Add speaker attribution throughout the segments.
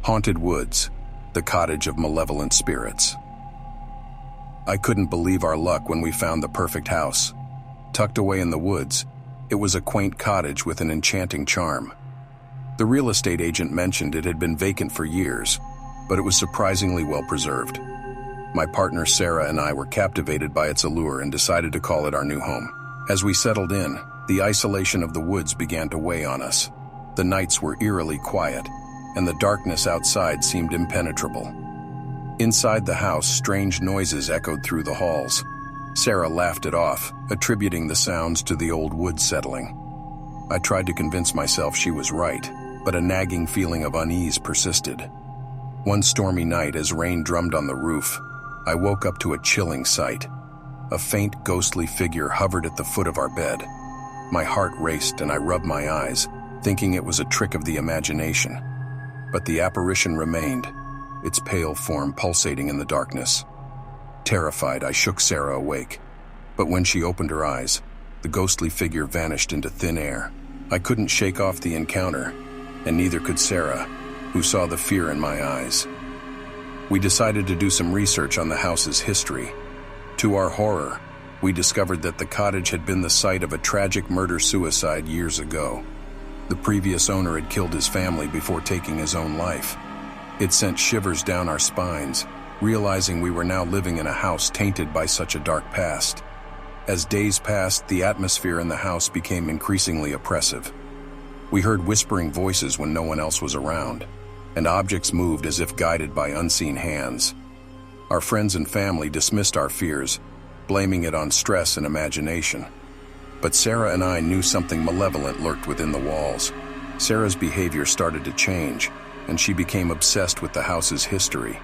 Speaker 1: Haunted Woods, the cottage of malevolent spirits. I couldn't believe our luck when we found the perfect house. Tucked away in the woods, it was a quaint cottage with an enchanting charm. The real estate agent mentioned it had been vacant for years, but it was surprisingly well preserved. My partner Sarah and I were captivated by its allure and decided to call it our new home. As we settled in, the isolation of the woods began to weigh on us. The nights were eerily quiet, and the darkness outside seemed impenetrable. Inside the house, strange noises echoed through the halls. Sarah laughed it off, attributing the sounds to the old wood settling. I tried to convince myself she was right, but a nagging feeling of unease persisted. One stormy night, as rain drummed on the roof, I woke up to a chilling sight. A faint, ghostly figure hovered at the foot of our bed. My heart raced and I rubbed my eyes, thinking it was a trick of the imagination. But the apparition remained, its pale form pulsating in the darkness. Terrified, I shook Sarah awake. But when she opened her eyes, the ghostly figure vanished into thin air. I couldn't shake off the encounter, and neither could Sarah, who saw the fear in my eyes. We decided to do some research on the house's history. To our horror, we discovered that the cottage had been the site of a tragic murder-suicide years ago. The previous owner had killed his family before taking his own life. It sent shivers down our spines, realizing we were now living in a house tainted by such a dark past. As days passed, the atmosphere in the house became increasingly oppressive. We heard whispering voices when no one else was around, and objects moved as if guided by unseen hands. Our friends and family dismissed our fears, blaming it on stress and imagination. But Sarah and I knew something malevolent lurked within the walls. Sarah's behavior started to change, and she became obsessed with the house's history.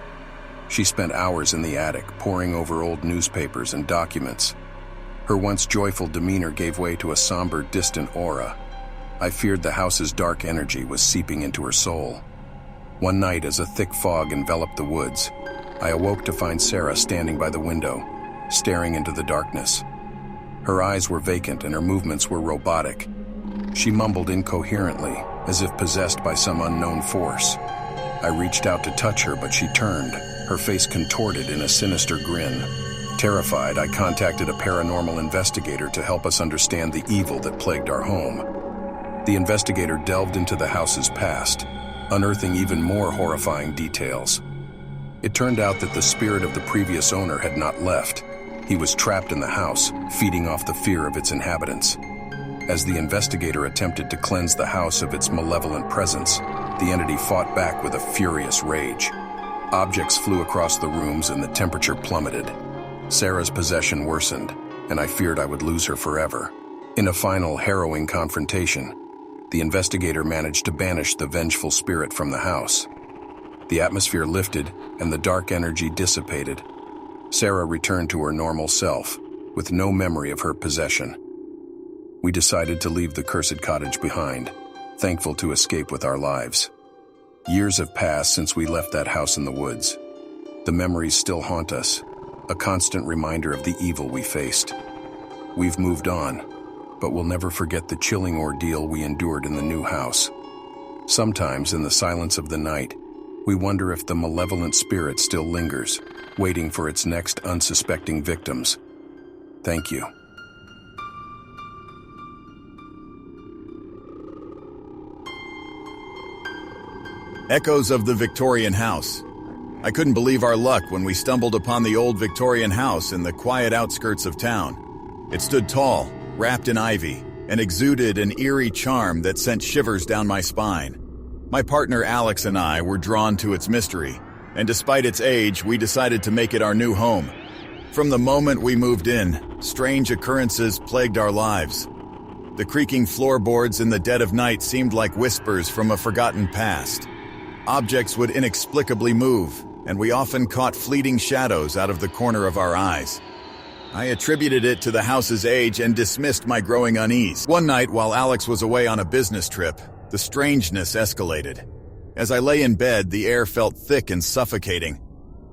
Speaker 1: She spent hours in the attic, poring over old newspapers and documents. Her once joyful demeanor gave way to a somber, distant aura. I feared the house's dark energy was seeping into her soul. One night, as a thick fog enveloped the woods, I awoke to find Sarah standing by the window, staring into the darkness. Her eyes were vacant and her movements were robotic. She mumbled incoherently, as if possessed by some unknown force. I reached out to touch her, but she turned, her face contorted in a sinister grin. Terrified, I contacted a paranormal investigator to help us understand the evil that plagued our home. The investigator delved into the house's past, unearthing even more horrifying details. It turned out that the spirit of the previous owner had not left. He was trapped in the house, feeding off the fear of its inhabitants. As the investigator attempted to cleanse the house of its malevolent presence, the entity fought back with a furious rage. Objects flew across the rooms and the temperature plummeted. Sarah's possession worsened, and I feared I would lose her forever. In a final, harrowing confrontation, the investigator managed to banish the vengeful spirit from the house. The atmosphere lifted, and the dark energy dissipated. Sarah returned to her normal self, with no memory of her possession. We decided to leave the cursed cottage behind, thankful to escape with our lives. Years have passed since we left that house in the woods. The memories still haunt us, a constant reminder of the evil we faced. We've moved on, but we'll never forget the chilling ordeal we endured in the new house. Sometimes, in the silence of the night, we wonder if the malevolent spirit still lingers, waiting for its next unsuspecting victims. Thank you.
Speaker 2: Echoes of the Victorian house. I couldn't believe our luck when we stumbled upon the old Victorian house in the quiet outskirts of town. It stood tall, wrapped in ivy, and exuded an eerie charm that sent shivers down my spine. My partner Alex and I were drawn to its mystery, and despite its age, we decided to make it our new home. From the moment we moved in, strange occurrences plagued our lives. The creaking floorboards in the dead of night seemed like whispers from a forgotten past. Objects would inexplicably move, and we often caught fleeting shadows out of the corner of our eyes. I attributed it to the house's age and dismissed my growing unease. One night, while Alex was away on a business trip, the strangeness escalated. As I lay in bed, the air felt thick and suffocating.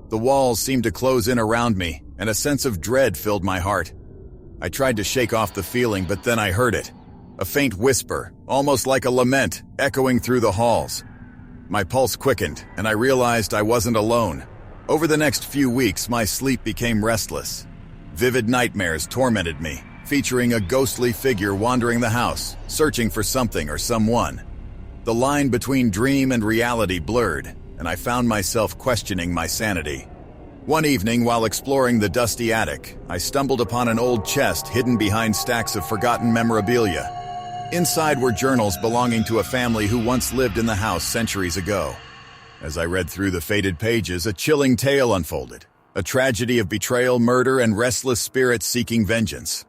Speaker 2: The walls seemed to close in around me, and a sense of dread filled my heart. I tried to shake off the feeling, but then I heard it. A faint whisper, almost like a lament, echoing through the halls. My pulse quickened, and I realized I wasn't alone. Over the next few weeks, my sleep became restless. Vivid nightmares tormented me, featuring a ghostly figure wandering the house, searching for something or someone. The line between dream and reality blurred, and I found myself questioning my sanity. One evening, while exploring the dusty attic, I stumbled upon an old chest hidden behind stacks of forgotten memorabilia. Inside were journals belonging to a family who once lived in the house centuries ago. As I read through the faded pages, a chilling tale unfolded, a tragedy of betrayal, murder, and restless spirits seeking vengeance.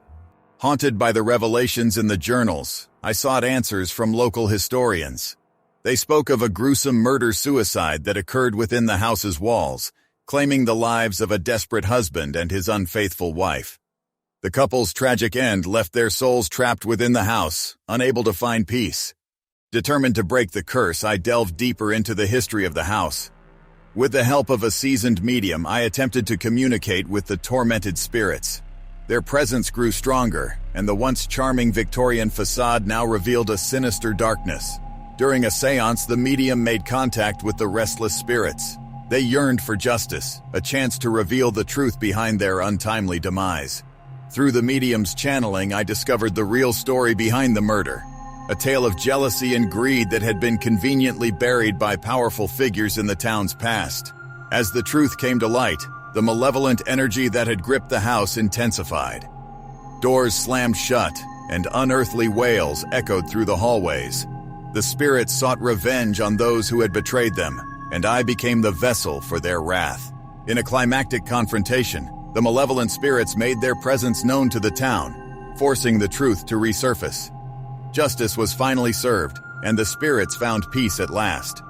Speaker 2: Haunted by the revelations in the journals, I sought answers from local historians. They spoke of a gruesome murder-suicide that occurred within the house's walls, claiming the lives of a desperate husband and his unfaithful wife. The couple's tragic end left their souls trapped within the house, unable to find peace. Determined to break the curse, I delved deeper into the history of the house. With the help of a seasoned medium, I attempted to communicate with the tormented spirits. Their presence grew stronger, and the once charming Victorian facade now revealed a sinister darkness. During a seance, the medium made contact with the restless spirits. They yearned for justice, a chance to reveal the truth behind their untimely demise. Through the medium's channeling, I discovered the real story behind the murder, a tale of jealousy and greed that had been conveniently buried by powerful figures in the town's past. As the truth came to light, the malevolent energy that had gripped the house intensified. Doors slammed shut, and unearthly wails echoed through the hallways. The spirits sought revenge on those who had betrayed them, and I became the vessel for their wrath. In a climactic confrontation, the malevolent spirits made their presence known to the town, forcing the truth to resurface. Justice was finally served, and the spirits found peace at last.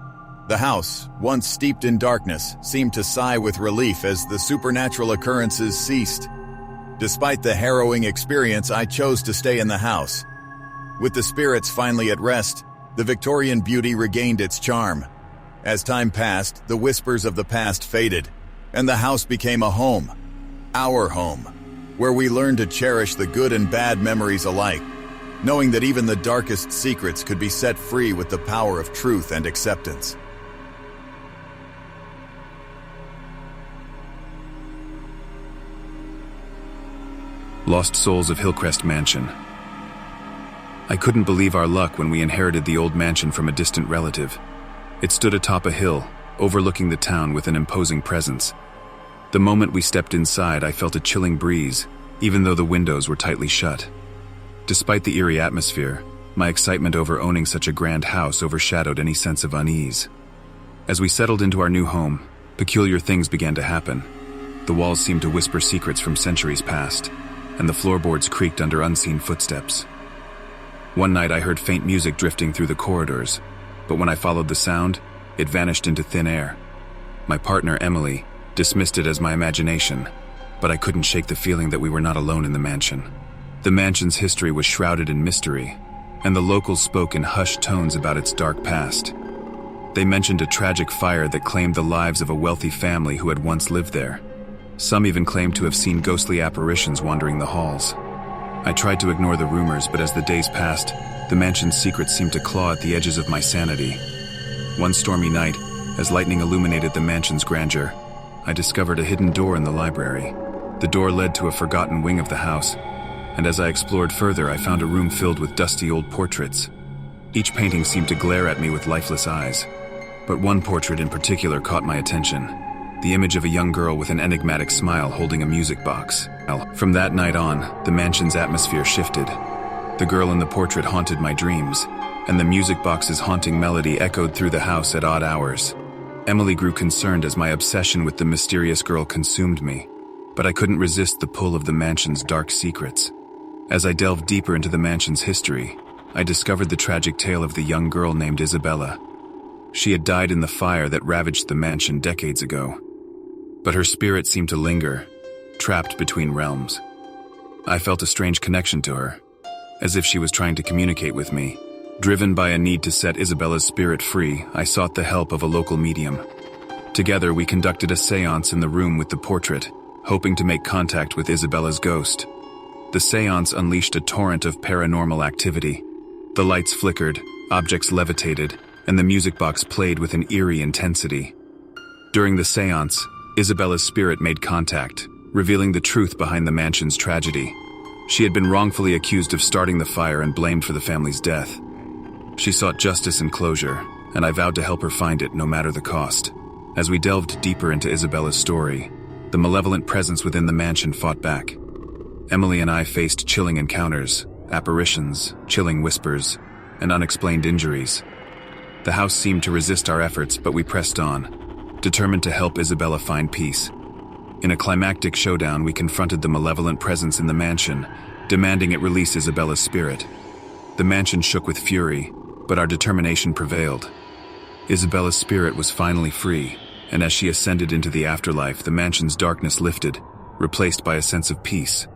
Speaker 2: The house, once steeped in darkness, seemed to sigh with relief as the supernatural occurrences ceased. Despite the harrowing experience, I chose to stay in the house. With the spirits finally at rest, the Victorian beauty regained its charm. As time passed, the whispers of the past faded, and the house became a home. Our home, where we learned to cherish the good and bad memories alike, knowing that even the darkest secrets could be set free with the power of truth and acceptance.
Speaker 1: Lost Souls of Hillcrest Mansion. I couldn't believe our luck when we inherited the old mansion from a distant relative. It stood atop a hill, overlooking the town with an imposing presence. The moment we stepped inside, I felt a chilling breeze, even though the windows were tightly shut. Despite the eerie atmosphere, my excitement over owning such a grand house overshadowed any sense of unease. As we settled into our new home, peculiar things began to happen. The walls seemed to whisper secrets from centuries past, and the floorboards creaked under unseen footsteps. One night I heard faint music drifting through the corridors, but when I followed the sound, it vanished into thin air. My partner, Emily, dismissed it as my imagination, but I couldn't shake the feeling that we were not alone in the mansion. The mansion's history was shrouded in mystery, and the locals spoke in hushed tones about its dark past. They mentioned a tragic fire that claimed the lives of a wealthy family who had once lived there. Some even claimed to have seen ghostly apparitions wandering the halls. I tried to ignore the rumors, but as the days passed, the mansion's secrets seemed to claw at the edges of my sanity. One stormy night, as lightning illuminated the mansion's grandeur, I discovered a hidden door in the library. The door led to a forgotten wing of the house, and as I explored further, I found a room filled with dusty old portraits. Each painting seemed to glare at me with lifeless eyes, but one portrait in particular caught my attention. The image of a young girl with an enigmatic smile holding a music box. From that night on, the mansion's atmosphere shifted. The girl in the portrait haunted my dreams, and the music box's haunting melody echoed through the house at odd hours. Emily grew concerned as my obsession with the mysterious girl consumed me, but I couldn't resist the pull of the mansion's dark secrets. As I delved deeper into the mansion's history, I discovered the tragic tale of the young girl named Isabella. She had died in the fire that ravaged the mansion decades ago, but her spirit seemed to linger, trapped between realms. I felt a strange connection to her, as if she was trying to communicate with me, Driven by a need to set Isabella's spirit free, I sought the help of a local medium. Together, we conducted a seance in the room with the portrait, hoping to make contact with Isabella's ghost. The seance unleashed a torrent of paranormal activity. The lights flickered, objects levitated, and the music box played with an eerie intensity. During the seance, Isabella's spirit made contact, revealing the truth behind the mansion's tragedy. She had been wrongfully accused of starting the fire and blamed for the family's death. She sought justice and closure, and I vowed to help her find it no matter the cost. As we delved deeper into Isabella's story, the malevolent presence within the mansion fought back. Emily and I faced chilling encounters, apparitions, chilling whispers, and unexplained injuries. The house seemed to resist our efforts, but we pressed on, determined to help Isabella find peace. In a climactic showdown, we confronted the malevolent presence in the mansion, demanding it release Isabella's spirit. The mansion shook with fury, but our determination prevailed. Isabella's spirit was finally free, and as she ascended into the afterlife, the mansion's darkness lifted, replaced by a sense of peace.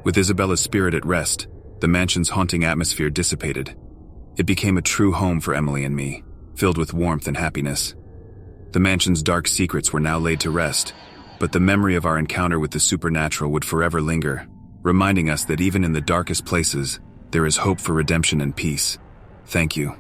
Speaker 1: With Isabella's spirit at rest, the mansion's haunting atmosphere dissipated. It became a true home for Emily and me, filled with warmth and happiness. The mansion's dark secrets were now laid to rest, but the memory of our encounter with the supernatural would forever linger, reminding us that even in the darkest places, there is hope for redemption and peace. Thank you.